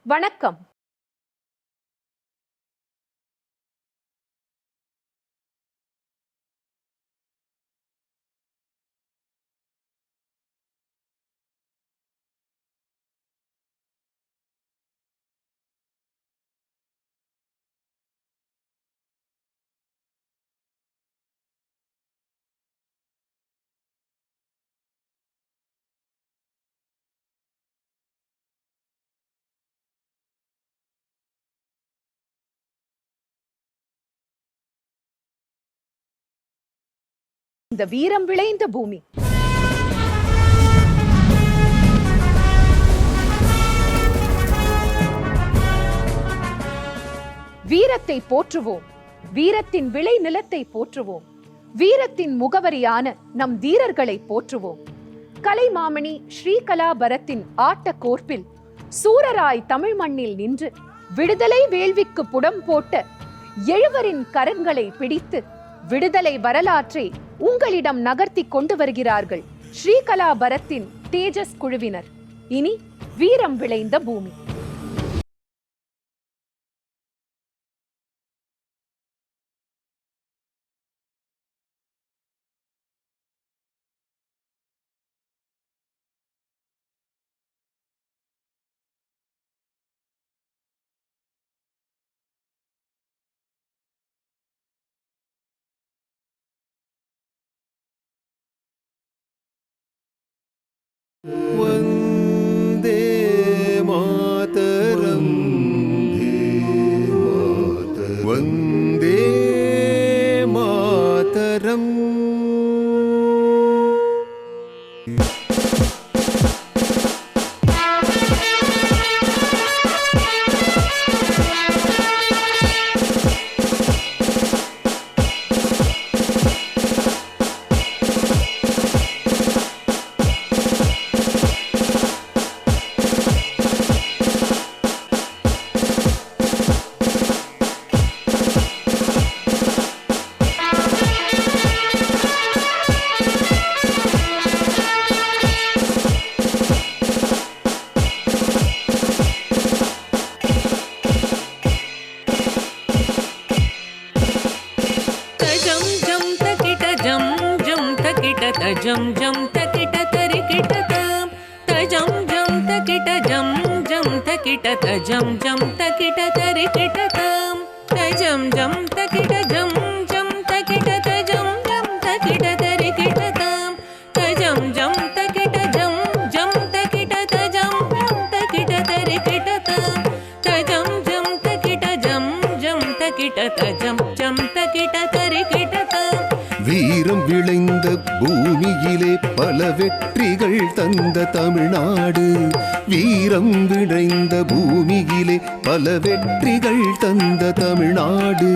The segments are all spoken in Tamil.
வணக்கம். இந்த வீரம் விளைந்த பூமி. வீரத்தை போற்றுவோம், வீரத்தின் விளை நிலத்தை போற்றுவோம், வீரத்தின் முகவரியான நம் வீரர்களை போற்றுவோம். கலைமாமணி ஸ்ரீகலாபரத்தின் ஆட்ட கோர்ப்பில் சூரராய் தமிழ் மண்ணில் நின்று விடுதலை வேள்விக்கு புடம் போட்ட எழுவரின் கரங்களை பிடித்து விடுதலை வரலாற்றை உங்களிடம் நகர்த்தி கொண்டு வருகிறார்கள் ஸ்ரீகலாபரத்தின் தேஜஸ் குழுவினர். இனி வீரம் விளைந்த பூமி. वन्दे मातरम् वन्दे मातरम्. जम जम तकिट तरिकिट तम तजम जम तकिट जम जम तकिट तजम जम तकिट तरिकिट तम तजम जम तकिट जम जम तकिट तजम जम तकिट तरिकिट तम तजम जम तकिट जम जम तकिट तजम जम तकिट तरिकिट तम तजम जम तकिट जम जम तकिट तजम जम तकिट तरिकिट तम. வீரம் விளைந்த பூமியிலே பல வெற்றிகள் தந்த தமிழ்நாடு. வீரம் விளைந்த பூமியிலே பல வெற்றிகள் தந்த தமிழ்நாடு.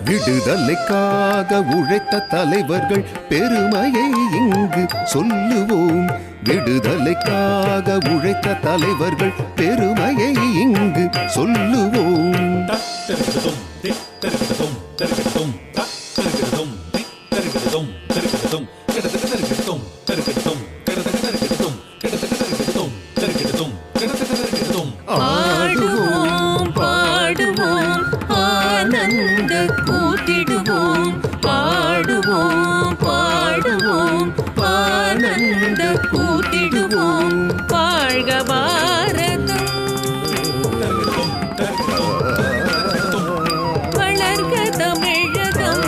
விடுதலைக்காக உழைத்த தலைவர்கள் பெருமையை இங்கு சொல்லுவோம். விடுதலைக்காக உழைத்த தலைவர்கள் பெருமையை இங்கு சொல்லுவோம். ஆடுவோம் பாடுவோம் ஆனந்த கூத்திடுவோம். பாடுவோம் பாடுவோம் ஆனந்த கூத்திடுவோம். வாழ்க பாரதம் வளர்க தமிழகம்.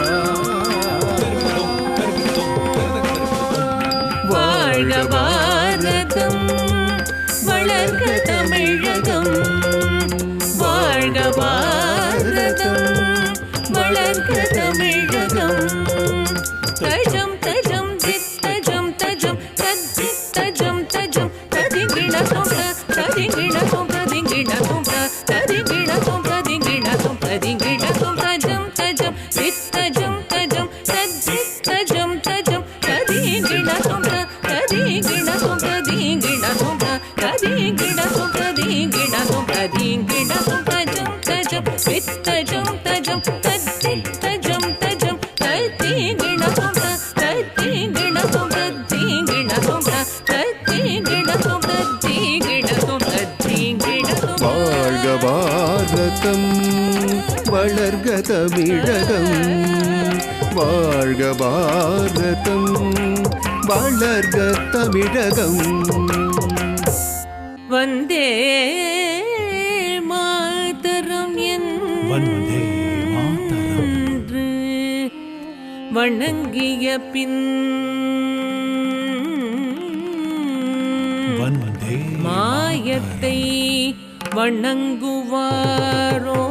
வாழ்க பாரதம் வளர்க தமிழகம். வாழ்க பாரதம் வளர்க தமிழகம். தஜம் தஜம் தித் தஜம் தஜம் தஜம் தஜம் தஜம் ததிங்கிண சொந்த ததிங்கிண வளர்க தமிழகம் வாழ்க பாரதம் வளர்க தமிழகம். வந்தே மாதரம் என்று வணங்கிய பின் மாயத்தை வணங்குவாரோ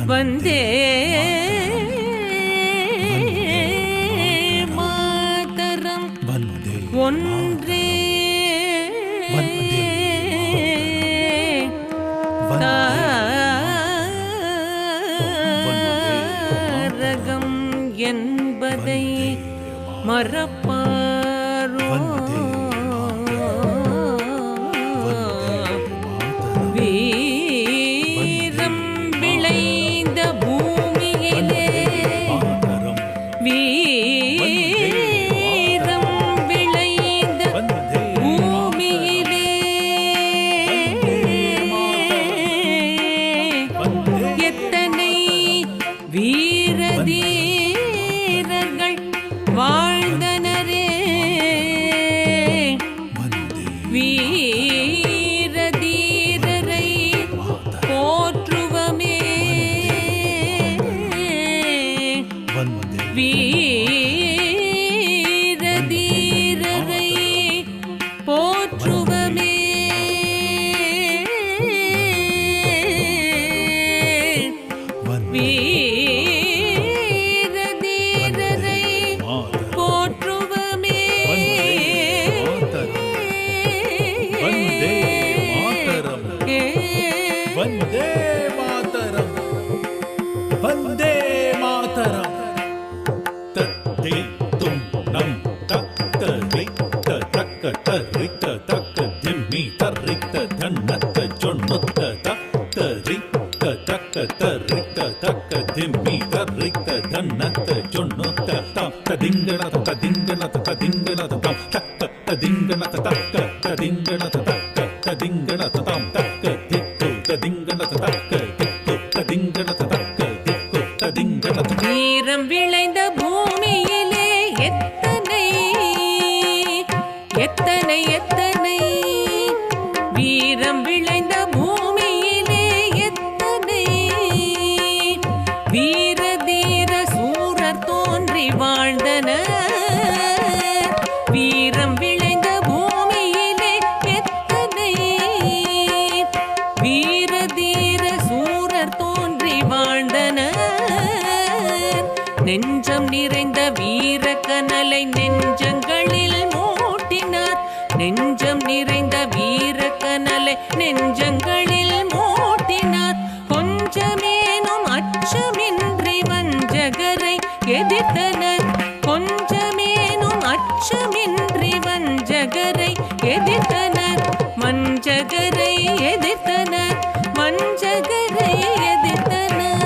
வந்தே மாதரம் ஒன்றே தாரகம் என்பதை மறப்பாரோ வீரம் விளைந்த பூமியிலே வீரம் விளைந்த பூமியிலே எத்தனை வீரதீரர்கள் வாழ்ந்தனரே வீரதீரரை போற்றுவமே வீரதீரரை போற்றுவமே வீரதீரரை போற்றுவமே वन्दे मातरम् वन्दे मातरम् तत्ते तुम नम तक्त रिक्त तक तरिक्त तक दिम्मी तरिक्त धन्नत जोन्नुत तक्त रिक्त तक तरिक्त तक दिम्मी तरिक्त धन्नत जोन्नुत तक दिंगणत तदिंगणत तदिंगणत तक तदिंगणत तक तदिंगणत तक तदिंगणत तम तक வீரம் விளைந்த பூமியிலே எத்தனை எத்தனை எத்தனை வீரம் விளைந்த பூமியிலே எத்தனை வீர தீர சூரர் தோன்றி வாழ்ந்தனர் வீரம் விளைந்த பூமியிலே எத்தனை வீர தீர சூரர் தோன்றி வாழ்ந்தனர் நெஞ்சம் நிறைந்த வீர கனலை நெஞ்சங்களில் மூட்டினார் நெஞ்சம் நிறைந்த வீர கனலை நெஞ்சங்களில் மூட்டினார் கொஞ்சமேனும் அச்சமின்றி வஞ்சகரை எதிர்த்தனர் கொஞ்சமேனும் அச்சமின்றி வஞ்சகரை எதிர்த்தனர் வஞ்சகரை எதிர்த்தனர் வஞ்சகரை எதிர்த்தனர்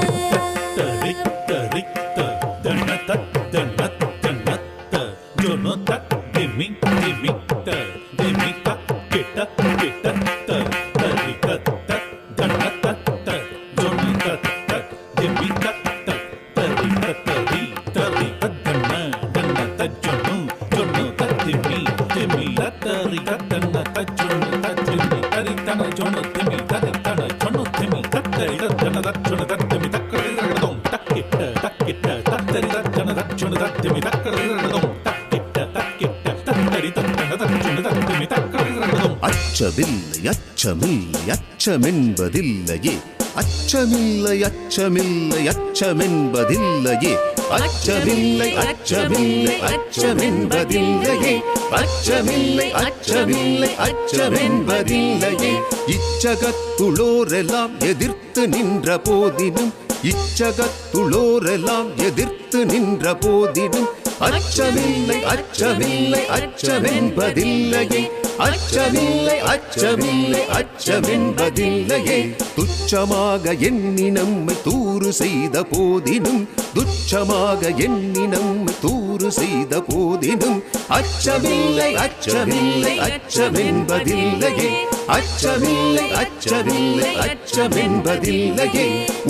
அச்சமில்லை அச்சமில்லை அச்சமென்பதில்லையே அச்சமில்லை அச்சமில்லை அச்சமென்பதில்லையே அச்சமில்லை அச்சமில்லை அச்சமென்பதில்லையே அச்சமில்லை அச்சமில்லை அச்சமென்பதில்லையே இச்சகத்துளோரெல்லாம் எதிர்த்து நின்ற போதினும் இச்சகத்துளோரெல்லாம் எதிர்த்து நின்ற போதினும் அச்சமில்லை அச்சமில்லை அச்சமென்பதில்லையே அச்சமில்லை அச்சமில்லை அச்சமென்பதில்லையே துச்ச துச்சமாக எண்ணி நம்மை தூறு செய்த போதினும் துச்சமாக எண்ணி நம்மை தூறு செய்த போதினும் அச்சமில்லை அச்சமில்லை அச்சமென்பதில்லையே அச்சமில்லை அச்சமில்லை அச்சமென்பதில்லையே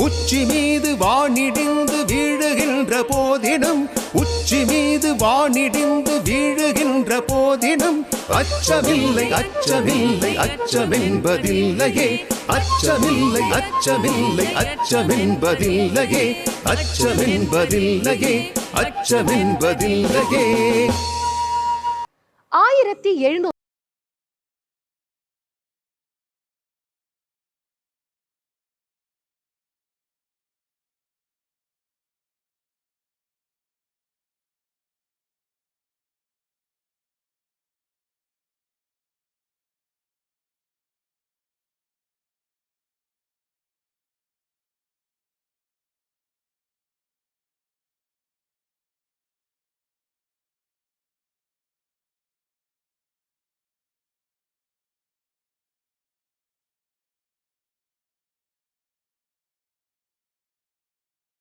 உச்சி மீது வானிடிந்து வீழுகின்ற போதினும் உச்சி மீது வானிடிந்து வீழுகின்ற போதினும் அச்சமில்லை அச்சமில்லை அச்சமென்பதில்லையே அச்சமில்லை அச்சமில்லை அச்சமென்பதில்லையே அச்சமென்பதில்லையே அச்சமென்பதில்லையே 1700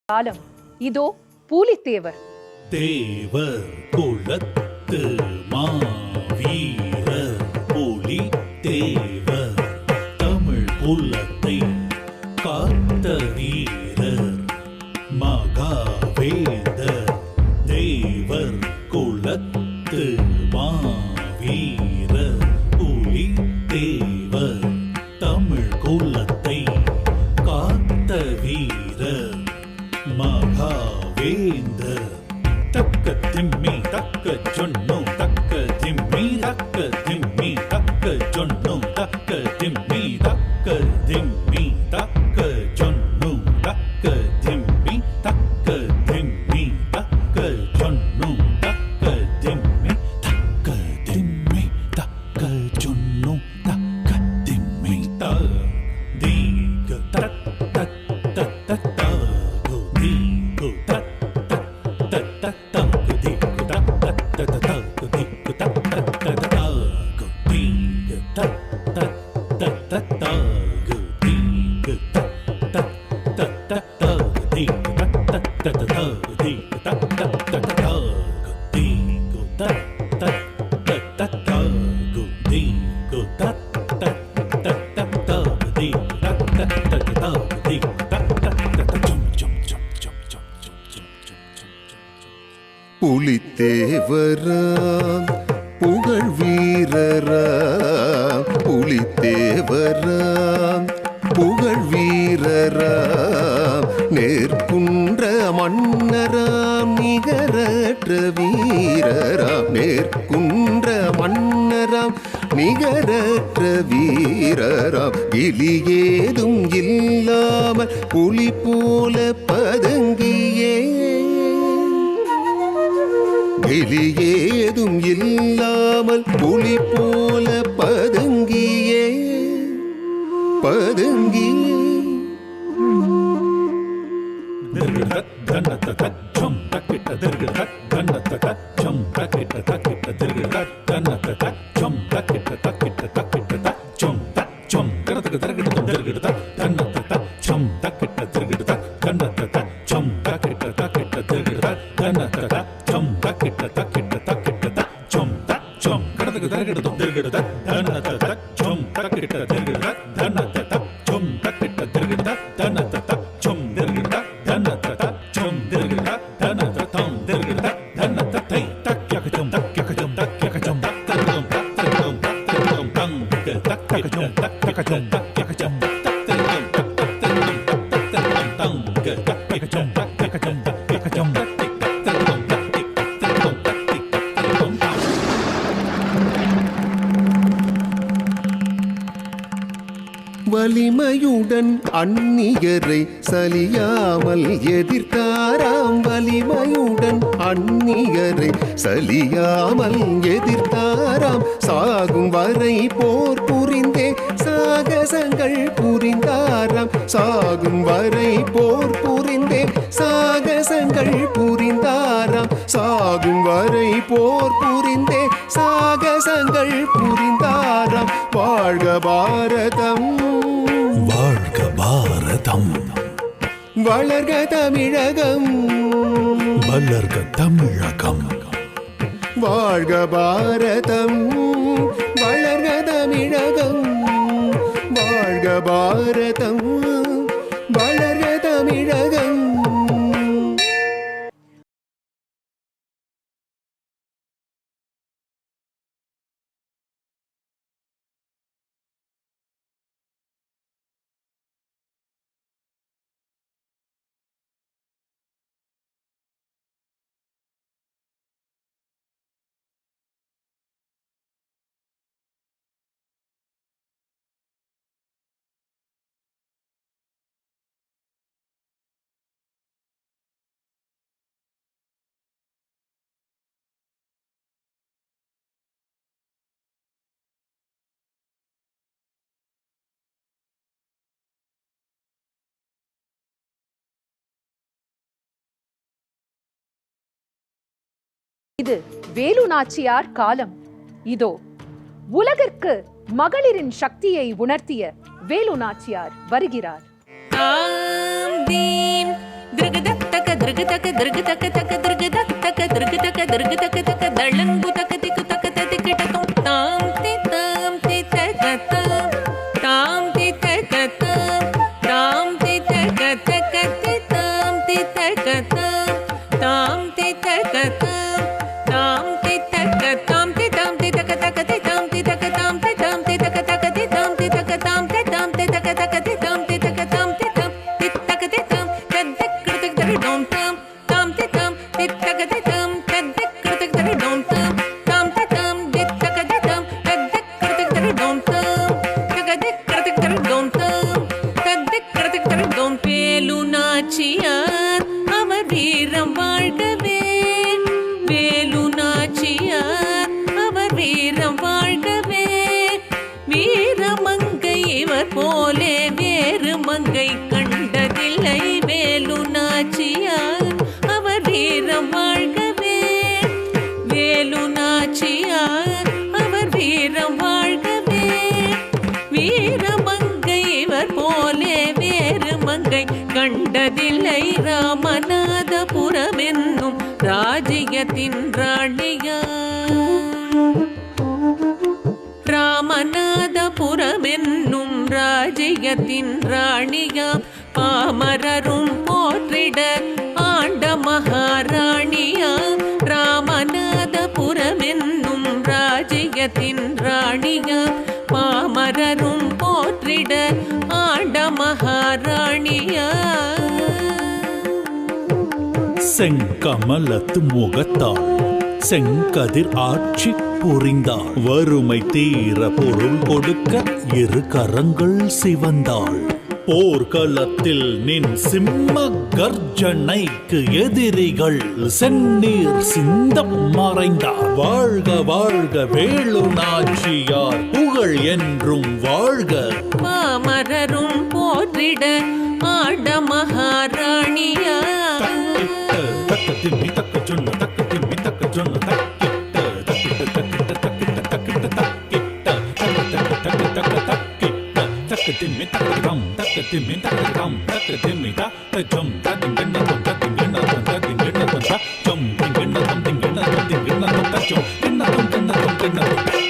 காலம் இதோ பூலித்தேவர் தேவர் குலத்து மாவீரர் புலி தேவர் தமிழ் குலத்தை காத்த வீரர் மகாவேந்தர் தேவர் குலத்து மாவீரர் புலி தேவர் தமிழ் குலத்தை காத்த வீரர் மகாவேந்தர் தக்க திம்மி தக்க சொன்னு தக்க திம்மி தக்க திம்மி தக்க சொன்னு தக்க திம்மி தக்க திம்மி தக்க சொன்னு தக்க திம்மி தக்க திம்மி தக்க சொன்னு தக்க திம்மி தக்க திம்மி தக்க சொன்னு தக்க திம்மி த தீக தக் தக் தக் தக் த புலித்தேவராம் புகழ் வீரராம் புலித்தேவராம் புகழ் வீரராம் நேர்குன்ற மன்னராம் நிகரற்ற வீரராம் நேர்குன்ற மன்னராம் நிகரற்ற வீரராம் கிளியேதும் இல்லாமல் புலி போல பதங்கியே எலியேதும் இல்லாமல் புலி போல பதுங்கியே பதுங்கி வலிமையுடன் அந்நியரை சலியாமல் எதிர்த்தாராம் வலிமையுடன் அந்நியரை சலியாமல் எதிர்த்தாராம் சாகும் வரை போர் புரிந்தே சாகசங்கள் புரிந்தாராம் சாகும் வரை போர் புரிந்தே சாகசங்கள் புரிந்தாராம் சாகும் வரை போர் புரிந்தே சாகசங்கள் புரிந்தாராம் வாழ்க பாரதம் வாழ்க பாரதம் வளர்க தமிழகம் வளர்க தமிழகம் வாழ்க பாரதம் வளர்க தமிழகம் வாழ்க பாரதம் வளர்க தமிழகம். இது வேலு நாச்சியார் காலம். இதோ உலகிற்கு மகளிரின் சக்தியை உணர்த்திய வேலு நாச்சியார் வருகிறார். தாம் தீம் திருகதத்தக திருகதக திருகதக தக திருகதத்தக திருகதக திருகதக தக தளங்கு தக திக்கு தக ததிக்கிடதும் தாம் தி தக தாம் தாம் தி தக தாம் தி தக தக தி தாம் தி தக தாம் தி தக தாம் தி தக தாம் தி தாம் தி தக தக தி தாம் தி தக தாம் தி தாம் தி தக தக தி தாம் தி தக தாம் தி தாம் தி தக தக தி தாம் தி தக தாம் தி தாம் தி தக தி தாம் ததக் கிருதக் தரி டோம் தாம் தாம் தி தாம் தி தக தி தாம் ததக் கிருதக் தரி டோம் தாம் தாம் தி தாம் தி தக தி தாம் ததக் கிருதக் தரி டோம் தாம் தக தி கிருதக் தரி டோம் தாம் ததக் கிருதக் தரி டோம். வேலு நாச்சியார் அவர் வீரம் வாழ்கவே, வேலு நாச்சியார் அவர் வீரம் வாழ்கவே, வீரமங்கை இவர் போலே வேறு மங்கை கண்டதில்லை. வேலு நாச்சியார் அவர் வீரம் வாழ்கவே, வேலு நாச்சியார் அவர் வீரம் வாழ்கவே, வீரமங்கை இவர் போலே வேறு மங்கை கண்டதில்லை. ராமநாதபுரம் என்னும் ராஜ்யத்தின் ராணியார், ராமநாதபுரம் என்னும் ராஜ்யத்தின் ராணியாம், பாமரரும் போற்றிட ஆண்ட மகாராணியாம். ராமநாதபுரம் என்னும் ராஜ்யத்தின் ராணியாம், பாமரரும் போற்றிட ஆண்ட மகாராணியாம். செங்கமலத்து முகத்தாள் செங்கதிர் ஆட்சி புரிந்தாள், வறுமை தீர பொருள் கொடுக்க இரு கரங்கள் சிவந்தாள். போர்க்களத்தில் நின் சிம்ம கர்ஜனைக்கு எதிரிகள் செந்நீர் சிந்தம் மறைந்தார். வாழ்க வாழ்க வேலு நாச்சியார் புகழ் என்றும் வாழ்க, பாமரரும் போற்றிட ஆண்ட மகாராணியார். தக்க திம்மி தக்க சொன்ன தக்க திம்மி தக்க சொன்ன தக்கிட்ட தக்கிட்ட தக்கிட்ட தக்கிட்ட தக்கிட்ட தக்கிட்ட தக்க தக்க தக்கிட்ட தக்க திம்மி தக்க தம் தக்க திம்மி தக்க தம் தக்க திம்மி தக்க ஜம் ததிங்கண்ண தம் ததிங்கண்ண தம் ததிங்கண்ண தம் தம் திங்கண்ண தம் திங்கண்ண தம் திங்கண்ண தம் தச்சம் கிண்ண தம் கிண்ண தம் கிண்ண தம்.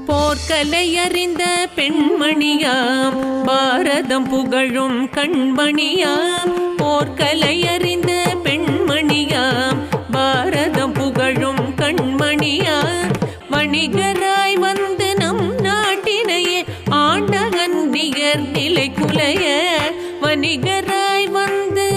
போர்க்கலை அறிந்த பெண்மணியாம், பாரதம் புகழும் கண்மணியாம். போர்க்கலை அறிந்த பெண்மணியாம், பாரதம் புகழும் கண்மணியாம். வணிகராய் வந்து நம் நாட்டினையே ஆண்ட அந்நியர் நிலை குலைய, வணிகராய் வந்து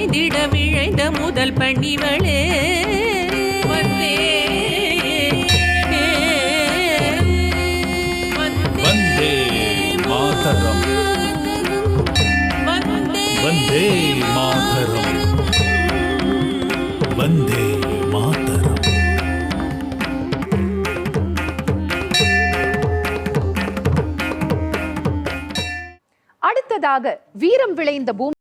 விளைந்திட விழைந்த முதல் பணிவளே வந்தே வந்தே மாதரம் வந்தே மாதரம் வந்தே மாதரம். அடுத்ததாக வீரம் விளைந்த பூமி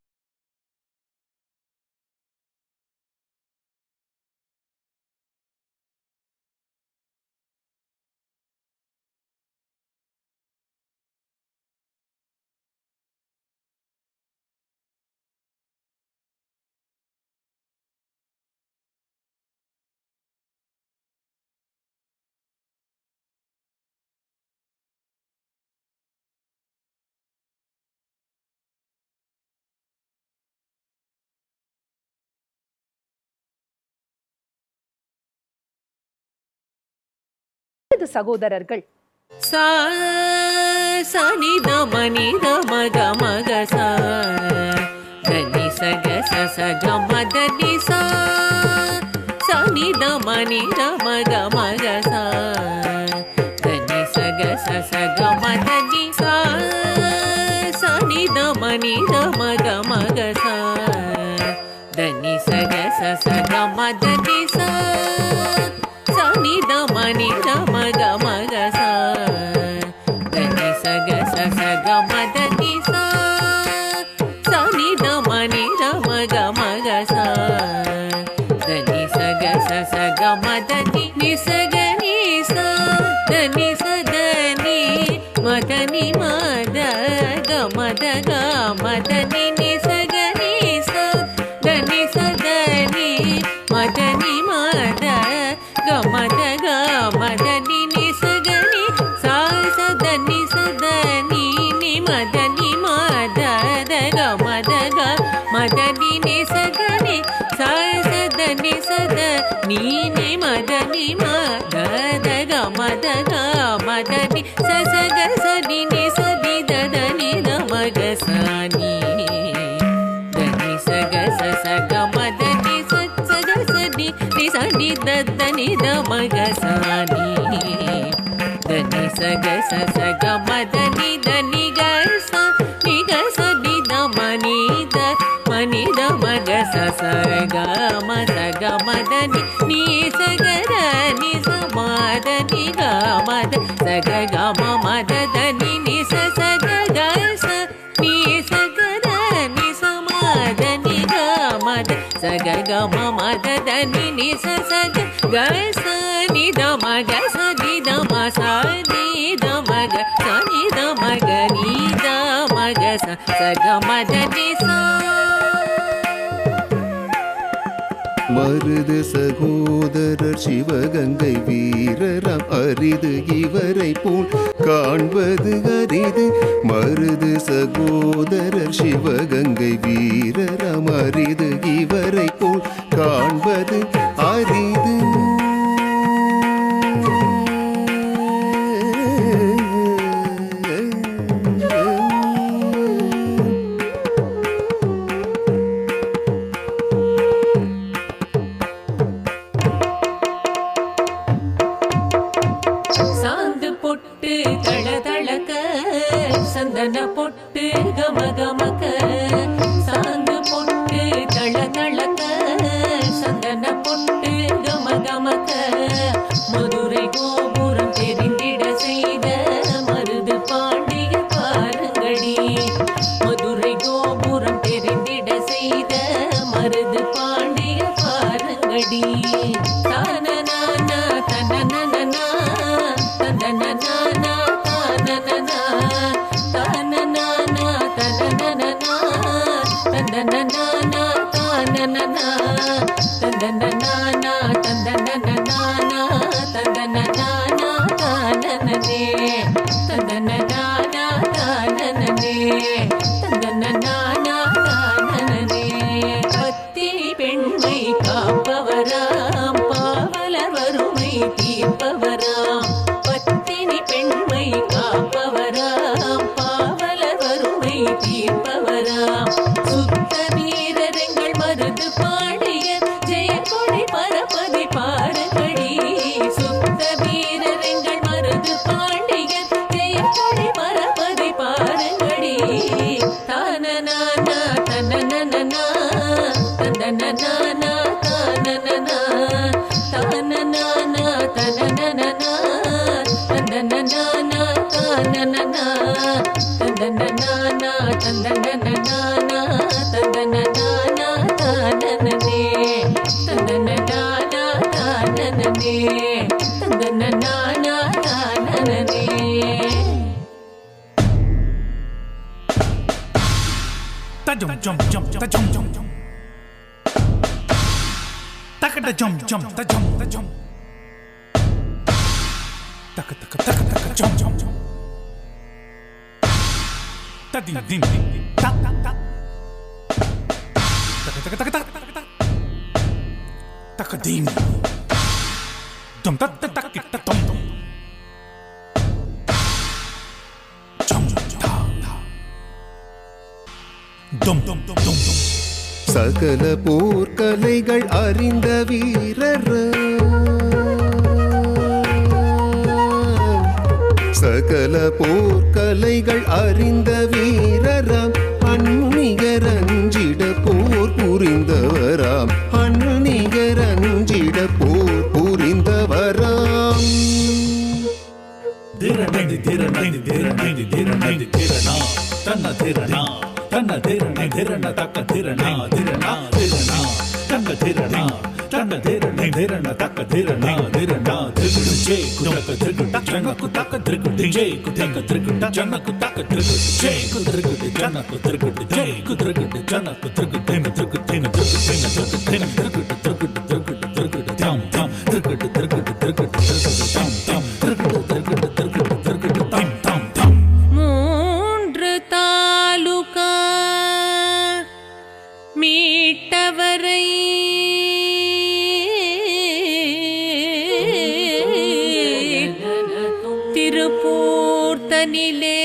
சகோதரர்கள் சா சனித மனித மக மக சா தனி சக சக மதனி சா சனித மனித மக மக சா தனி சக சக மதனி சா சனித மனித மக மக சா தனி சக சக மதனி சா சனித மனித மக மக சா தனி சக சக மதனி சா சனித மனித மக மக சா தனி சக சக மதனி நிசக நிசா தனி சதனி மதனி மத க மத க மதனி நிசக நிசா தனி சதனி மதனி மத மத க மதனி நிசகனி சா சதனி சதனி நி மதனி மத க மத க மதனி நிசகனி சா சதனி சத நீ நி மதனி மத க மத க மதனி சசக சதி நி சதி ததனி மக சானி தனி சக சசக மதனி சக சதி நி சதி ததனி மக சானி தனி சக சசக மதனி தனி க ச நி க சதி மனி த மனி த மக சசக மத மதனி நீ சக நி சமாதனி க மத சக க மத தனி நி சக க ச நீ சக நி சமாதனி க மத சக க மத தனி நி சக க ச நி த மக ச தி த ம ச தி த மக ச நி த மக நீ த மக ச சக மத நி ச. மருது சகோதரர் சிவகங்கை வீரராம் அரிது இவரை போல் காண்பது அரிது. மருது சகோதரர் சிவகங்கை வீரராம் அரிது இவரை போல் காண்பது அரிது. சந்தன பொட்டு கம கமக சாந்து பொட்டு தள தளக சந்தன பொட்டு கம கமக மதுரை கோபுரம் தெரிந்திட செய்த மருது பாண்டிய பாருங்கடி. மதுரை கோபுரம் தெரிந்திட செய்த மருது பாண்டிய பாருங்கடி. தானனானா தனனனா தனனனா தானனனா தானனனா தனனனா தனனனா தானனனா தனனனா தனனனா தனனனா தானனனே தனனனா தானனனே தனனனா தானனனே. பத்தினி பெண்மை காப்பவராம் பாவலர் வறுமை தீர்ப்பவராம். பத்தினி பெண்மை காப்பவராம் பாவலர் வறுமை தீர்ப்பவராம். சுத்த வீரரெங்கள் மரு மருது பாடிய ஜெயக்கொடி பரப்பதி பாருங்கடி சுத்த வீரரெங்கள் Marudhu Pandya Jayakodi பரப்பதி பாருங்கடி தானனானா தனனனா தனனனா தானனனா தானனானா தனனனா தனனனா தானனனா தனனனா தனனனா தனனனா தானனனே தனனனா தானனனே தனனனா தானனனே Ta-jum, jum, jum, ta-jum, jum, jum. Taka-da-jum, jum, ta-jum, ta-jum. Taka-taka-taka-taka-jum, jum, jum. Ta-dim-dim, ta-ta-ta. Taka-taka-taka-taka-taka. Taka-dim. Dum-ta-ta-ta-ki-ta-tum, tum. Jum, ta-ta. Dum, dum, dum, dum, dum. சகல போர்க்கலைகள் அறிந்த வீரர் சகல போர்க்கலைகள் அறிந்த வீரராம் அந்நிகரஞ்சிட போர் புரிந்தவராம் அந்நிகரஞ்சிட போர் புரிந்தவராம் Dhiranandi, dhiranandi, dhiranandi, dhiranandi, dhirana. Tanna dhirana, tanna dhirana, dhirana, takka dhirana, dhirana, dhirana. Tanna dhirana, tanna dhirana, dhirana, takka dhirana, dhirana. Dhirgudu jay kudaka dhirgudu janna kudaka dhirgudu jay kudaka dhirgudu janna kudaka dhirgudu jay kudrigudu janna kudrigudu jay kudrigudu janna kudrigudu dhirgudu dhirgudu dhirgudu dhirgudu dhirgudu dhirgudu dhirgudu dham dham dhirgudu dhirgudu dhirgudu dhirgudu dham dham dhirgudu dhirgudu dhirgudu dhirgudu dham dham dham. மூன்று தாலுகா மீட்டவரை திருப்பூர்த்தனிலே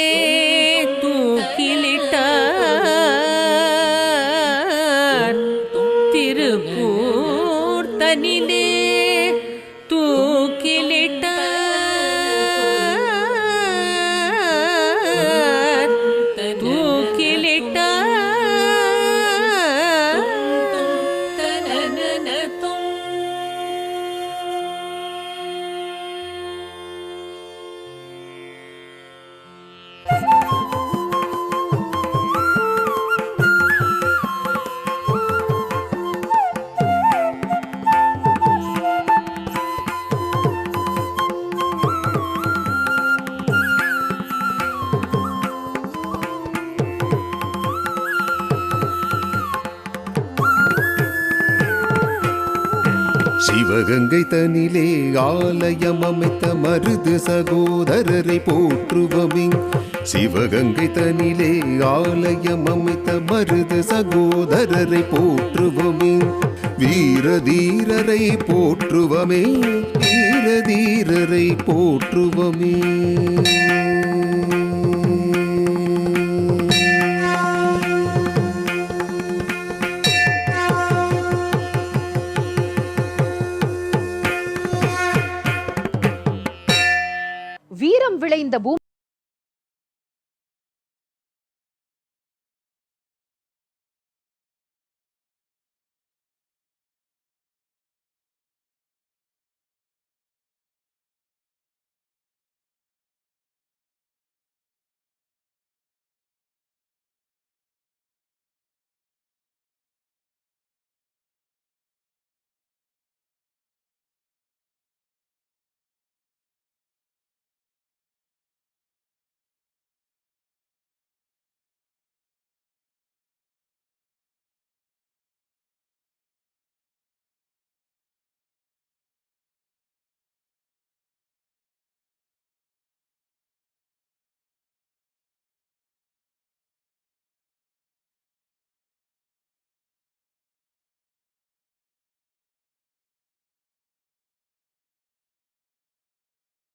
தூக்கிலிட்டார் திருப்பூர்த்தனிலே சிவகங்கை தனிலே ஆலயம் அமைத்த மருது சகோதரரை போற்றுவமே சிவகங்கை தனிலே ஆலயம் அமைத்த மருது சகோதரரை போற்றுவமே வீரதீரரை போற்றுவமே வீரதீரரை போற்றுவமே வீரம் விளைந்த பூமி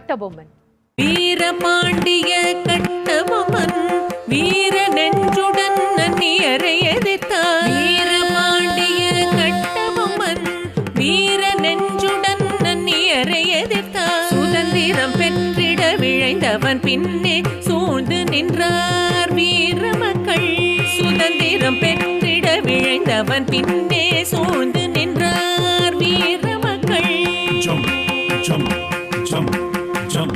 கட்டபொம்மன் வீரபாண்டிய கட்டபொம்மன் வீர நெஞ்சுடன் நன்னியரை எதிர்த்தார் வீரபாண்டிய பின்னே சூழ்ந்து நின்றார் வீர மக்கள். சுதந்திரம் பெற்றிட விழைந்தவன் பின்னே சூழ்ந்து நின்றார் வீர மக்கள். Jump, jump, jump, jump.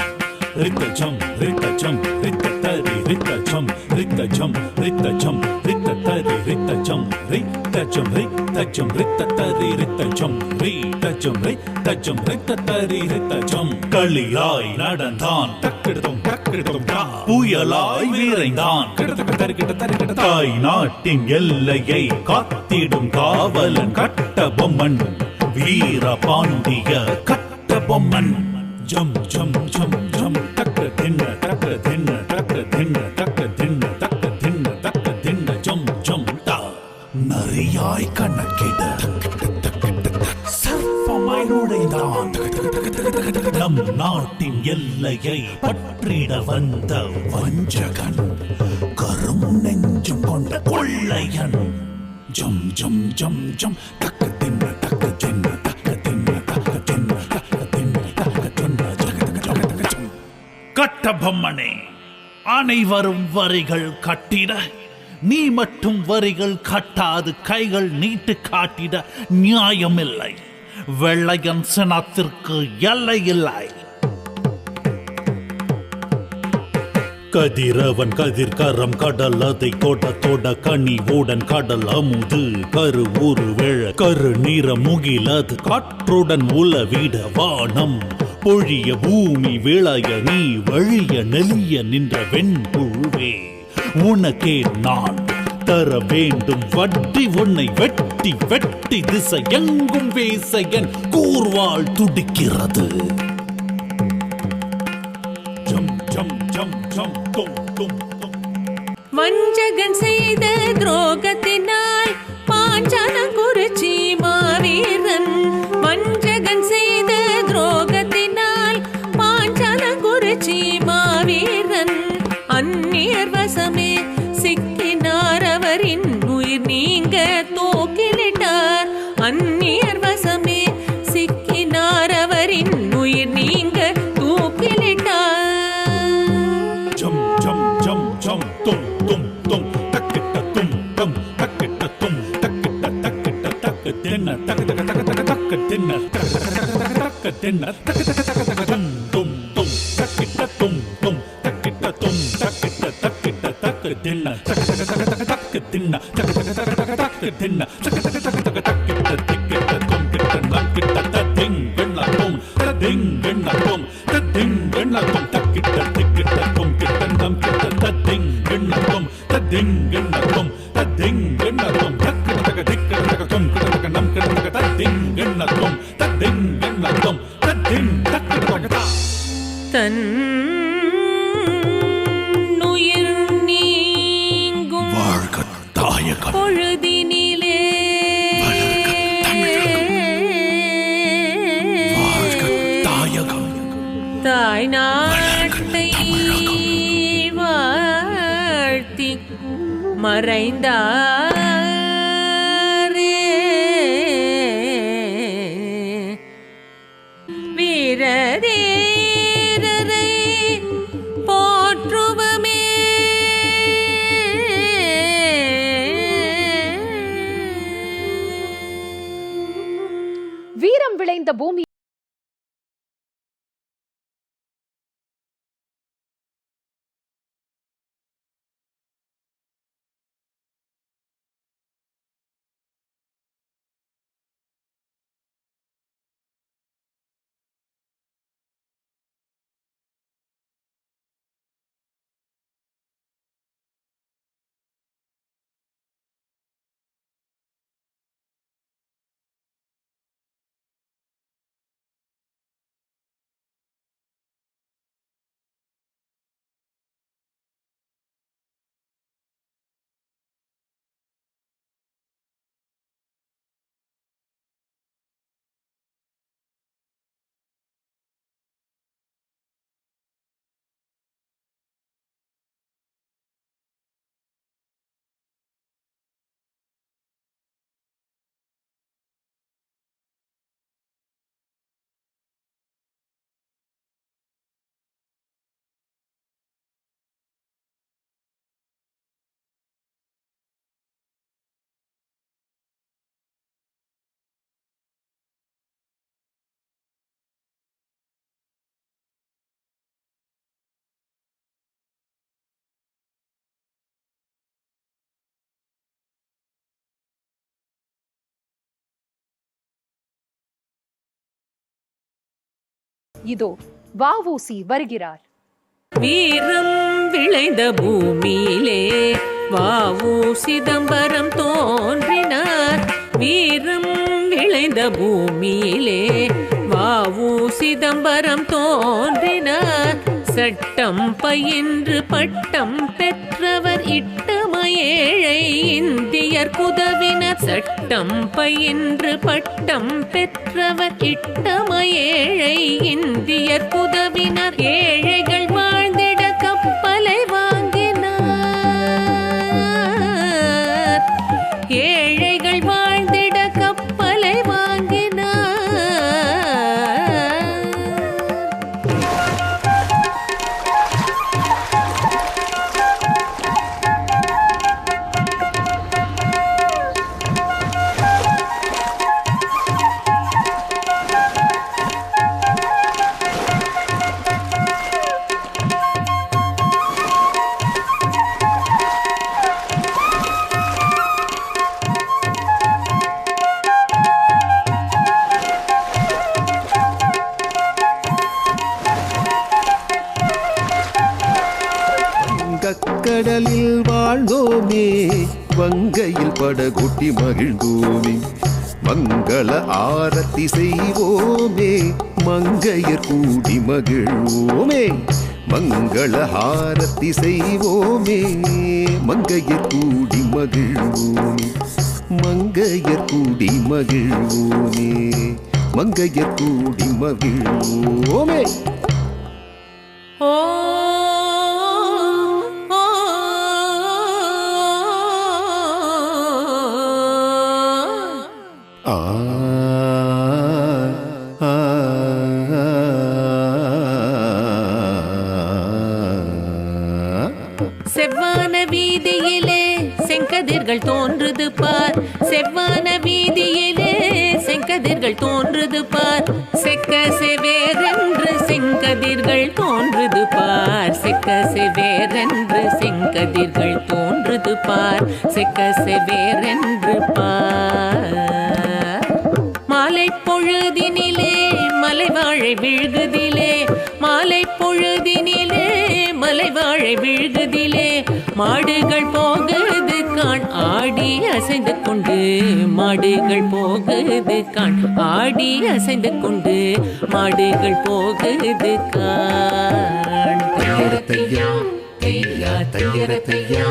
Rita jump, Rita jump, Rita tari, Rita jump, Rita jump, Rita jump, Rita tari, Rita jump, Rita jump, Rita jump, Rita tari, Rita jump, Rita jump, Rita jump, Rita tari, Rita jump. களியாய் நடந்தான் தக்கிடுதும் தக்கிடுதும் தா புயலாய் விரைந்தான் கிடத்தக்க தருகிட்ட தருகிட்ட தாய் நாட்டின் எல்லையை காத்திடும் காவலன் கட்டபொம்மன் வீர பாண்டிய கட்டபொம்மன். ஜம் ஜம் ஜம் ஜம் தக்க தின்ன தக்க தின்ன தக்க தின்ன தக்க தின்ன தக்க தின்ன தக்க தின்ன ஜம் ஜம் தா நரியாய் கணக்கிட சர்ப்பமாய் நுழைந்தான் நம் நாட்டின் எல்லையை பற்றிட வந்த வஞ்சகன் கரும் நெஞ்சம் கொண்ட கொள்ளையன். ஜம் ஜம் ஜம் ஜம் தக்க தின்ன தக்க தின்ன தக்க தின்ன தக்க தின்ன தக்க தின்ன தக்க தின்ன ஜகதக ஜகதக ஜம். கட்டபொம்மனே, அனைவரும் வரிகள் கட்டிட நீ மட்டும் வரிகள் கட்டாது கைகள் நீட்டு காட்டிட நியாயமில்லை. வெள்ளையன் சினத்திற்கு எல்லை இல்லை. கதிரவன் கதிர்கரம் கடல் அதை தொட தொட கனிவுடன் கடல் அமுது கரு ஊரு வேழ கரு நிற முகிலது காற்றுடன் உலவிட வானம் பொழிய பூமி விளைய நீ வழிய நெளிய நின்ற வெண்புழுவே உனக்கே நான் தர வேண்டும் வட்டி உன்னை வெட்டி வெட்டி திசை எங்கும் பேச என் கூர்வாள் துடிக்கிறது. ஜம் ஜம் ஜம் ஜம் தும் தும் தும். வஞ்சகன் செய்த துரோகத்தினால் பாஞ்சாலங்குறிச்சி மாவீரன். வஞ்சகன் செய்த துரோகத்தினால் பாஞ்சாலங்குறிச்சி மாவீரன் அந்நியர் வசமே சிக்கினார். அவரின் உயிர் நீங்க தூக்கிலிட்டார். அந்நியர் வசமே சிக்கினார். அவரின் உயிர் நீங்க தூக்கிலிட்டார். ஜம் ஜம் ஜம் ஜம் தும் தும் தும் தக்கிட்ட தும் தும் தக்கிட்ட தும் தக்கிட்ட தக்கிட்ட தக்கு தின்ன தக்க தக்க தக்க தக்க தக்க தின்ன தக்க தக்க தின்ன தக்க தக்க தக்க தக்க தும் தும் தும் தக்கிட்ட தும் தும் தக்கிட்ட தும் தக்கிட்ட தக்கிட்ட தக்கு தின்ன தக்க தக்க தக்க தக்க தக்க தின்ன தக்க தக்க தக்க தக்க தக்க தின்ன தக்க தக்க தக்க தக்க தக்கிட்ட திக்கிட்ட தும் கிட்ட நம் கிட்ட தத்திங் வெண்ண தும் தத்திங் வெண்ண தும் தத்திங் வெண்ண தும் தக்கிட்ட திக்கிட்ட தும் கிட்ட நம் கிட்ட தத்திங் வெண்ண தும் தத்திங் வெண்ண தும் தத்திங் வெண்ண தும் தக்கிட்ட தக்க திக்கிட்ட தக்க தும் கிட்ட தக்க நம் கிட்ட தக்க தத்திங் வெண்ண தும் தத்திங் வெண்ண தும் தத்திங் தக்கிட்ட தக்க தா தன் உயிர் நீங்கும் வாழ்க தாயகம் பொழுதினிலே வளர்க தமிழகம் வாழ்க தாயகம் தாய் நாட்டை வாழ்த்தி மறைந்தாரே வீரதீரரை போற்றுவமே. வீரம் விளைந்த பூமி இதோ வ.உ.சி. வருகிறார். வீரம் விளைந்த பூமியிலே வ.உ. சிதம்பரம் தோன்றினார். வீரம் விளைந்த பூமியிலே வ.உ. சிதம்பரம் தோன்றினார். சட்டம் பயின்று பட்டம் பெற்றவர் இட்டமயேழை இந்தியர் குதவினர். சட்டம் பயின்று பட்டம் பெற்றவர் இட்டமயேழை இந்தியர் குதவினர். ஏழைகள் வாழ்ந்திட கப்பலை வாங்கினார். ஏழைகள் வாழ்ந்திட கப்பலை வாங்கினார். கடலில் வாழ்ந்தோமே, வங்கையில் படகொட்டி மகிழ்ந்தோமே, மங்கள ஆரத்தி செய்வோமே, மங்கையர் கூடி மகிழ்வோமே. மங்கள ஆரத்தி செய்வோமே, மங்கையர் கூடி மகிழ்வோமே, மங்கையர் கூடி மகிழ்வோமே, மங்கையர் கூடி மகிழ்வோமே. ஓ செவ்வான வீதியிலே செங்கதிர்கள் தோன்றுது பார். செவ்வான வீதியிலே செங்கதிர்கள் தோன்றுது பார். செக்க செவேரென்று செங்கதிர்கள் தோன்றுது பார். செக்க செவேரென்று செங்கதிர்கள் தோன்றுது பார். செக்க செவேரென்று பார். மாலை பொழுதினிலே மலைவாழை விழுகுதிலே. மாலை பொழுதினிலே மலைவாழை விழுகுதிலே. மாடுகள் போகுது காண் ஆடி அசைந்து கொண்டு. மாடுகள் போகுது காண் ஆடி அசைந்து கொண்டு. மாடுகள் போகுது காண். தையரத்தையா தையா தையரத்தையா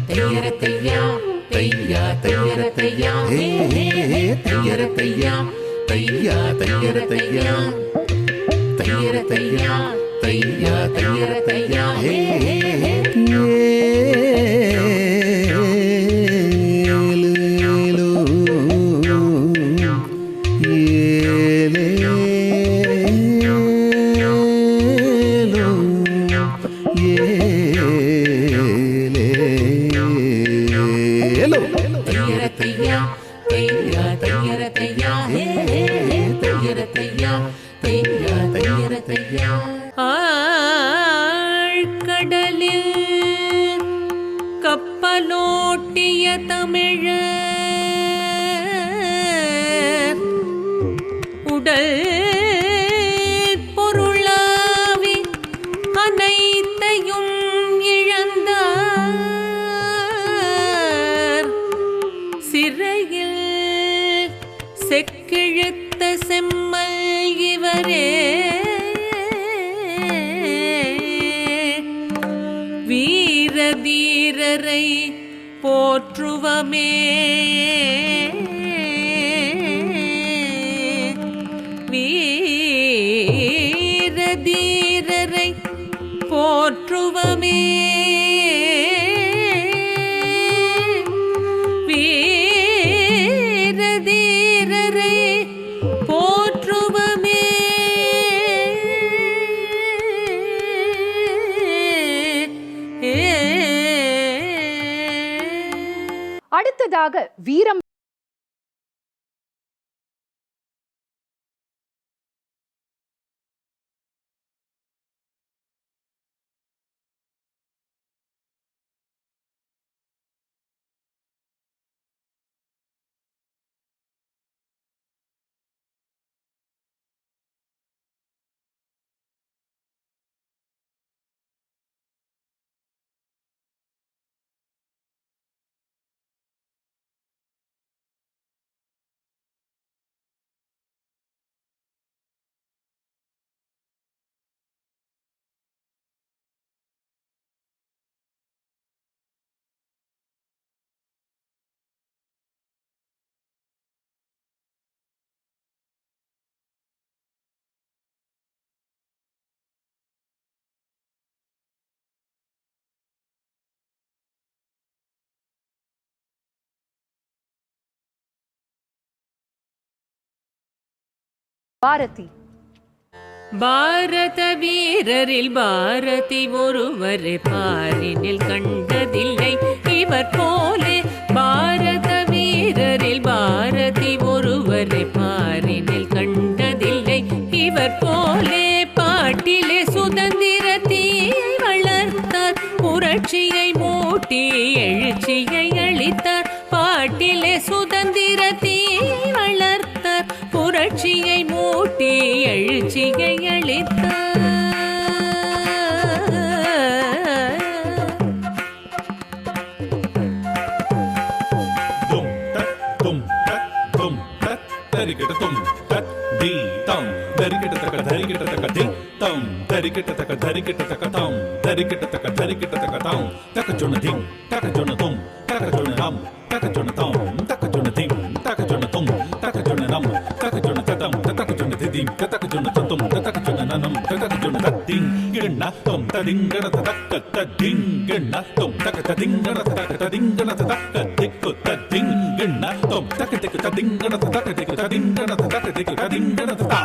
தையரத்தையா தையா தையரத்தையா தையரத்தையா தையா தையரத்தையா தையரத்தையா தையா தையரத்தையா. ஆழ்கடலில் கப்பலோட்டிய தமிழர் உடல் பொருளாவி அனைத்தையும் இழந்தார். சிறையில் செக்கிழுத்த செம்மல் இவரே. வீர தீரரை போற்றுவமே. வீர தீரரை போற்றுவமே. வீர தீரரை போற்றுவமே. அடுத்ததாக வீரம் பாரதி. பாரத வீரரில் பாரதி ஒருவரை பாரினில் கண்டதில்லை இவர் போலே. பாரத வீரரில் பாரதி ஒருவரை பாரினில் கண்டதில்லை இவர் போலே. பாட்டிலே சுதந்திரத்தீயை வளர்த்தார், புரட்சியை மூட்டி எழுச்சியை அளித்தார். பாட்டிலே சுதந்திரத்தீயை வளர்த்தார், புரட்சியை மூட்டி எழுச்சியை அளித்தார். Dum tak dum tak tarikita dum tak di tam tarikita taka di tam tarikita taka tam tarikita taka tam taka jona ding taka jona dum taka jona ram taka jona tam taka jona ding taka jona dum taka jona ram taka jona tatam taka jona didim taka jona tatum taka jona nanam taka jona tadding girna tom tading gana taka tadding girna tom taka tading gana taka tading gana taka tikku tadding girna tom taka tikku tading gana taka tikku tading gana taka tikku tading gana ta.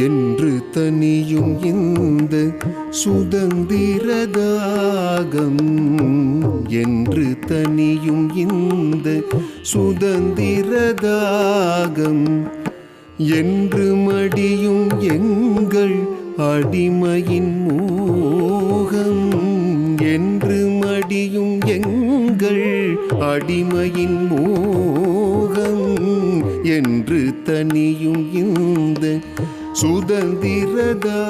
என்று தனியும் இந்த சுதந்திரதாகம், என்று தனியும் இந்த சுதந்திரதாகம், என்று மடியும் எங்கள் அடிமையின் மோகம், என்று மடியும் எங்கள் அடிமையின் மோகம், என்று தனியும் இந்த சுதந்திரதாகம்.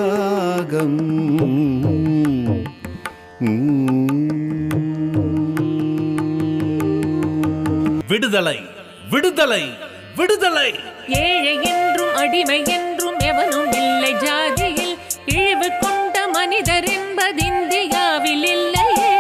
விடுதலை விடுதலை விடுதலை. ஏழை என்றும் அடிமை என்றும் எவனும் இல்லை ஜாதியில், இழிவு கொண்ட மனிதர் என்பது இந்தியாவில் இல்லையே.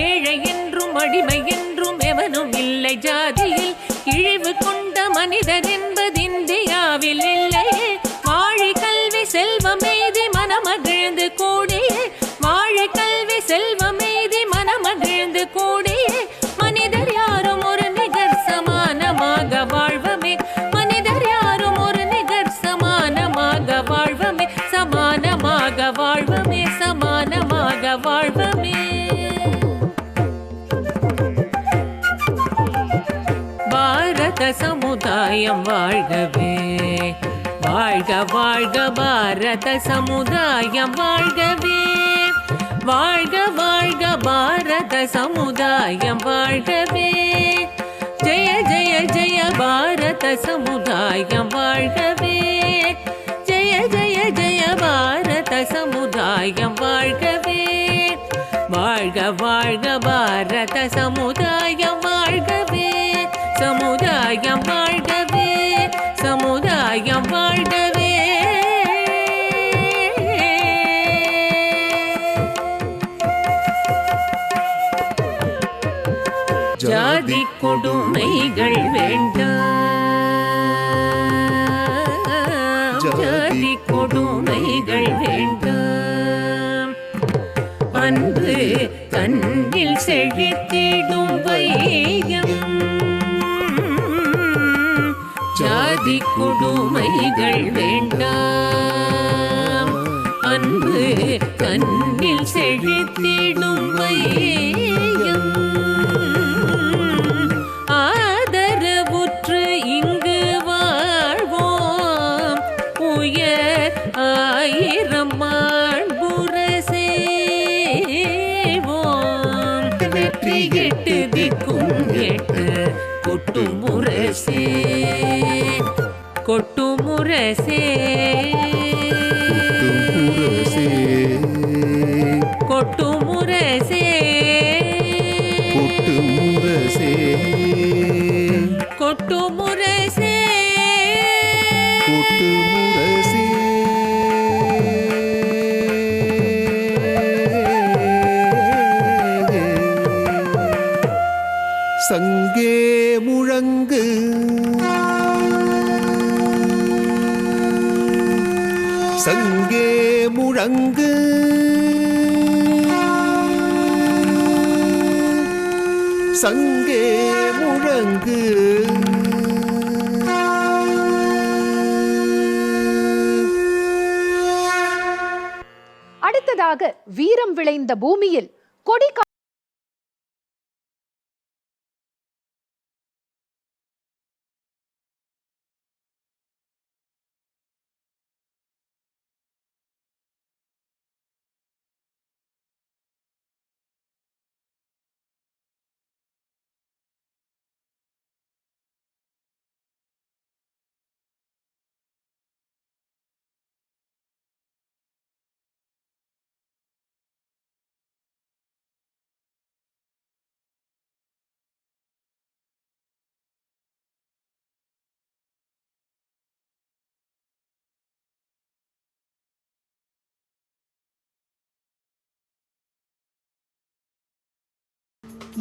ஏழை என்றும் அடிமை என்றும் எவனும் இல்லை ஜாதியில், இழிவு கொண்ட மனிதர் என்பது இந்தியாவில் இல்லையே. வாழை கல்வி செல்வமெய்தி மனமகிழ்ந்து கூடியே, வாழை கல்வி செல்வமெய்தி மனமகிழ்ந்து கூடியே. மனிதர் யாரும் ஒரு நிகர் சமானமாக வாழ்வமே, மனிதர் யாரும் ஒரு நிகர் சமானமாக வாழ்வமே, சமானமாக வாழ்வமே, சமானமாக வாழ்வமே. பாரத சமுதாயம் வாழ்கவே, வாழ்க வாழ்க பாரத சமுதாயம் வாழ்கவே, வாழ்க வாழ்க பாரத சமுதாயம் வாழ்கவே. ஜெய ஜெய ஜெய பாரத சமுதாயம் வாழ்கவே, ஜெய ஜெய ஜெய பாரத சமுதாயம் வாழ்கவே, வாழ்க வாழ்க பாரத சமுதாயம் வாழ்கவே, சமுதாயம் வாழ்கவே, சமுதாயம் வாழ்கவே. ஜாதி கொடுமைகள் வேண்டாம், ஜாதி கொடுமைகள் வேண்டாம். அன்பு கண்ணில் செழித்திடும் வையம், ஜாதி கொடுமைகள் வேண்டாம். அன்பு கண்ணில் செழித்திடும் வையம், ஆதரவுற்று இங்கு வாழ்வோம், உயர் ஆயிரம் மாண்புரசேவோம். வெற்றி எட்டு திக்கும் எட்டு கொட்டுமுரசே, கொட்டுமுரசே, கொட்டுமுரசே, கொட்டுமுரசே, கொட்டுமுரசே, கொட்டுமுரசே. சங்கே முழங்கு, சங்கே முழங்கு, சங்கே முழங்கு. அடுத்ததாக வீரம் விளைந்த பூமியில் கொடி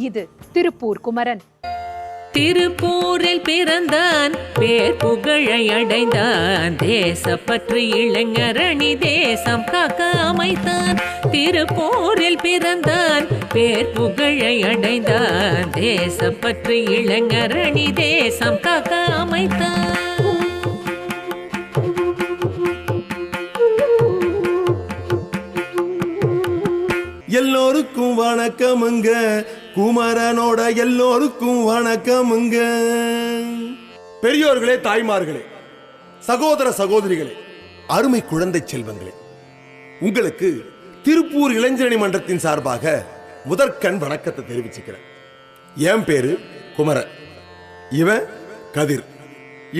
இது திருப்பூர் குமரன். திருப்பூரில் பிறந்தான், பேர் புகழை அடைந்தான், தேசப்பற்று இளைஞரணி தேசம் காக்க அமைத்தான். திருப்பூரில் பிறந்தான், பேர் புகழை அடைந்தான், தேசப்பற்று இளைஞரணி தேசம் காக்க அமைத்தான். எல்லோருக்கும் வணக்கமுங்க, குமரனோட எல்லோருக்கும் வணக்கமுங்க. பெரியோர்களே, தாய்மார்களே, சகோதர சகோதரிகளே, அருமை குழந்தை செல்வங்களே, உங்களுக்கு திருப்பூர் இளைஞரணி மன்றத்தின் சார்பாக முதற்கண் வணக்கத்தை தெரிவிச்சுக்கிறேன். என் பேரு குமரன், இவன் கதிர்,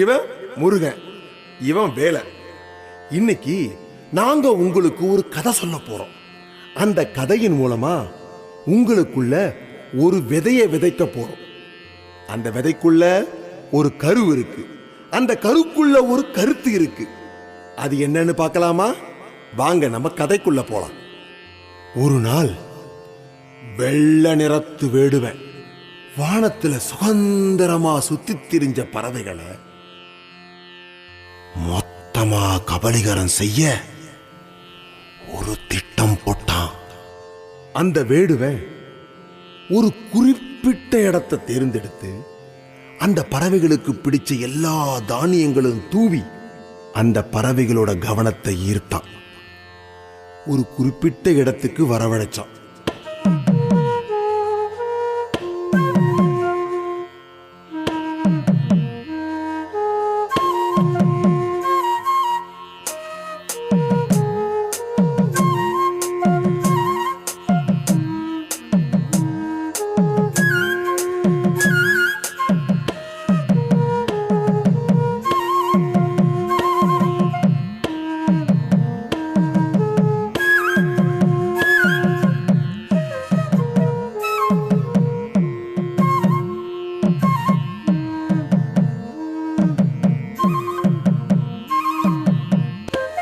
இவன் முருகன், இவன் வேலன். இன்னைக்கு நாங்க உங்களுக்கு ஒரு கதை சொல்ல போறோம். அந்த கதையின் மூலமா உங்களுக்குள்ள ஒரு விதையை விதைக்க போறோம். அந்த விதைக்குள்ள ஒரு கரு இருக்கு, அந்த கருக்குள்ள ஒரு கருத்து இருக்கு. அது என்னன்னு பார்க்கலாமா? வாங்க நம்ம கதைக்குள்ள போலாம். ஒரு நாள் வெள்ளை நிறத்து வேடுவன் வானத்துல சுதந்திரமா சுத்தி திரிஞ்ச பறவைகளை மொத்தமா கபலீகரம் செய்ய ஒரு திட்டம் போட்டான். அந்த வேடுவன் ஒரு குறிப்பிட்ட இடத்தை தேர்ந்தெடுத்து அந்த பறவைகளுக்கு பிடிச்ச எல்லா தானியங்களும் தூவி அந்த பறவைகளோட கவனத்தை ஈர்த்தான். ஒரு குறிப்பிட்ட இடத்துக்கு வரவழைச்சான்.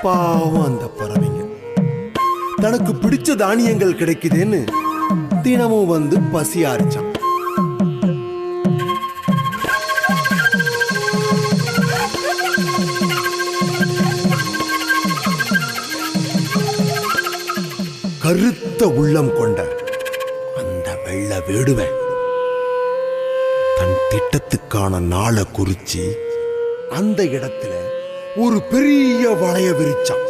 பாவம் அந்த பறவைங்க தனக்கு பிடிச்ச தானியங்கள் கிடைக்குதுன்னு தினமும் வந்து பசியாரிச்சான். கருத்த உள்ளம் கொண்ட அந்த வெள்ளை வேடுவன் தன் திட்டத்துக்கான நாளை குறிச்சு அந்த இடத்துல ஒரு பெரிய வளைய விரிச்சான்.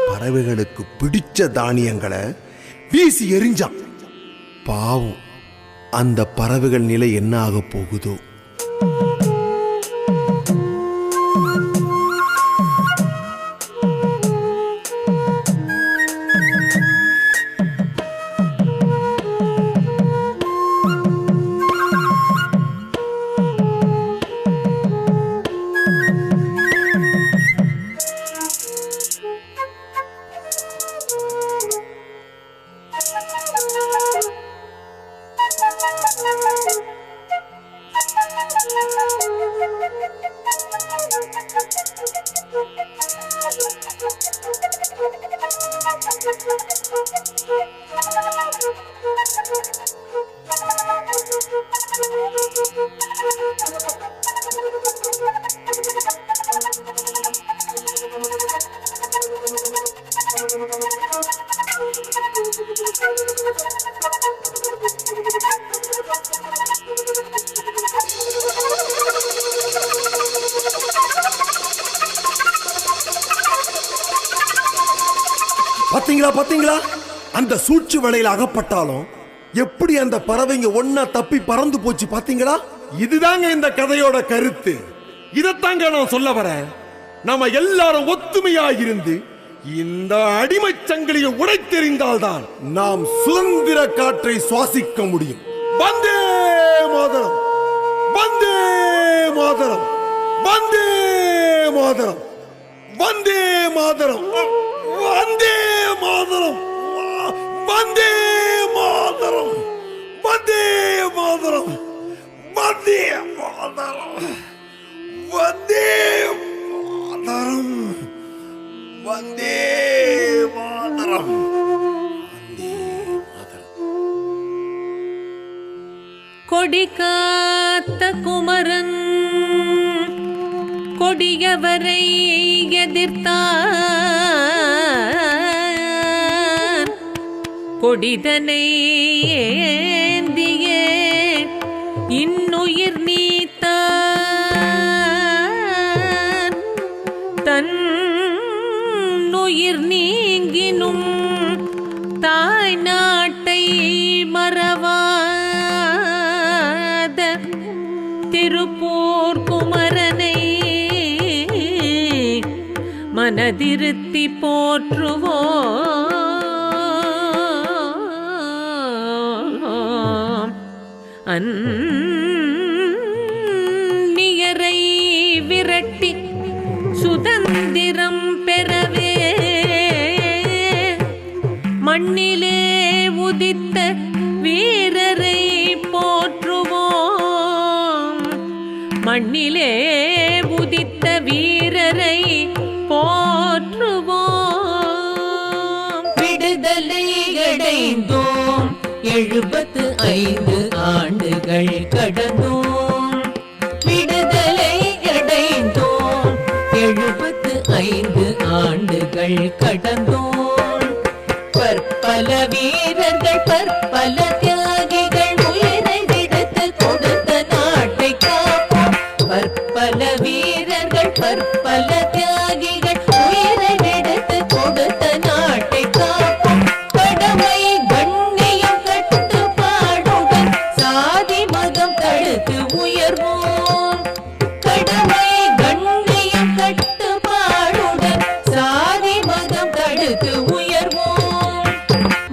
பறவைகளுக்கு பிடிச்ச தானியங்களை வீசி எறிஞ்சான். பாவம் அந்த பறவைகள் நிலை என்ன ஆக போகுதோ? பாத்தீங்களா பாத்தீங்களா, அந்த சூழ்ச்சி வலையில அகப்பட்டாலும் எப்படி அந்த பறவைங்க ஒன்னா தப்பி பறந்து போச்சு பாத்தீங்களா? இதுதாங்க இந்த கதையோட கருத்து. இதத்தாங்க நான் சொல்ல வரேன். நாம எல்லாரும் ஒத்துமையா இருந்து இந்த அடிமை சங்கிலியை உடைத்தெறிந்தால்தான் நாம் சுதந்திர காற்றை சுவாசிக்க முடியும். வந்தே மாதரம், வந்தே மாதரம், வந்தே மாதரம், வந்தே மாதரம், வந்தே மாதரம், வந்தே மாதரம், வந்தே மாதரம், வந்தே மாதரம், வந்தே மாதரம், வந்தே மாதரம், வந்தே மாதரம். கொடி காத்த குமரன் கொடியவரை எதிர்த்தான், கொடிதனை ஏந்தியே இன்னுயிர் நீத்தான். தன்னுயிர் நீங்கினும் தாய் நாட்டை மறவாத திருப்பூர் குமரனை மனதிருத்தி போற்றுவோம். அந்நியரை விரட்டி சுதந்திரம் பெறவே மண்ணிலே உதித்த வீரரை போற்றுவோம். மண்ணிலே உதித்த வீரரை போற்றுவோம். விடுதலை அடைந்தோம், 75 ஆண்டுகள் கடந்தோம். விடுதலை அடைந்தோம், 75 ஆண்டுகள் கடந்தோம். பற்பல வீரர்கள், பற்பல தியாகிகள் உயிரை விடுத்து கொடுத்த நாட்டை காப்போம். பற்பல வீரர்கள், பற்பல தியாகிகள் உயிரை விடுத்து கொடுத்த நாட்டை காப்போம். கடமை கண்ணியம் கட்டுப்பாடுடன் சாதி மதம் தடுத்து உயர்வோம். கடமை கண்ணியம் கட்டுப்பாடுடன் சாதி மதம் தடுத்து உயர்வோம்.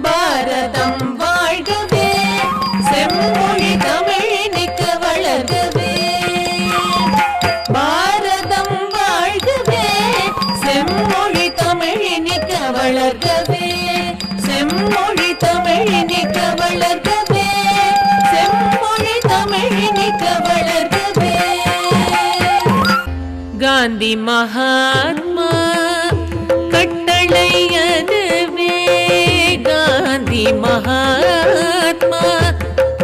பாரதம் வாழ்கவே, செம்மொழி தமிழ் நிற்க வளர்கவே. பாரதம் வாழ்கவே, செம்மொழி தமிழ் நிற்க வளர்கவே. செம்மொழி தமிழ் நிற்க வளர்கவே. செம்மொழி தமிழ் நிற்க வளர்கவே. காந்தி மகாத்மா கட்டளை அதுவே. காந்தி மகாத்மா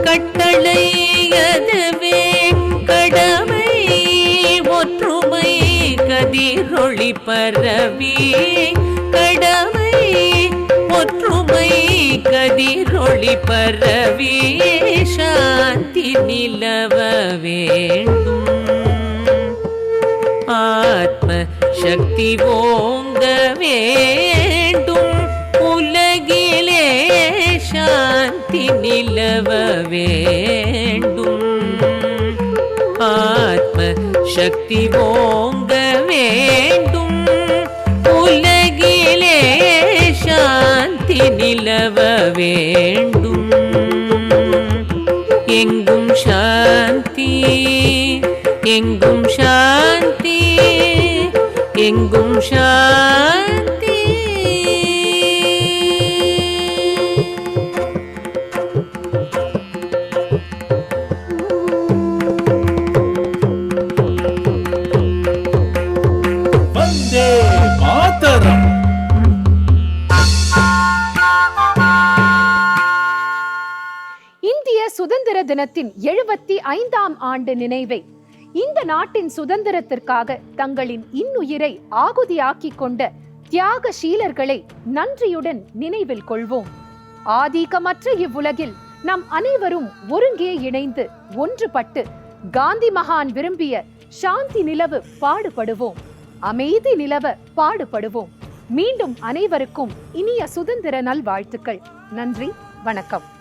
கட்டளை அதுவே. கடமை ஒற்றுமை கதிரொளி பரவி. கடமை ஒற்றுமை கதிரொளி பரவி. சாந்தி நிலவ வேண்டும். ஆத்ம சக்தி ஓங்க வேண்டும். உலகிலே சாந்தி நிலவ வேண்டும். ஆத்ம சக்தி ஓங்க வேண்டும். உலகிலே சாந்தி நிலவ வேண்டும். எங்கும் சாந்தி, எங்கும் சாந்தி, எங்கும் சாந்தி. வந்தே மாதரம். இந்திய சுதந்திர தினத்தின் 75ஆம் ஆண்டு நினைவை இந்த நாட்டின் சுதந்திரத்திற்காக தங்களின் இன்னுயிரை ஆகுதியாக்கிக் கொண்ட தியாகசீலர்களை நன்றியுடன் நினைவில் கொள்வோம். ஆதிக்கமற்ற இவ்வுலகில் நம் அனைவரும் ஒருங்கே இணைந்து ஒன்றுபட்டு காந்தி மகான் விரும்பிய சாந்தி நிலவு பாடுபடுவோம். அமைதி நிலவ பாடுபடுவோம். மீண்டும் அனைவருக்கும் இனிய சுதந்திர நல்வாழ்த்துக்கள். நன்றி, வணக்கம்.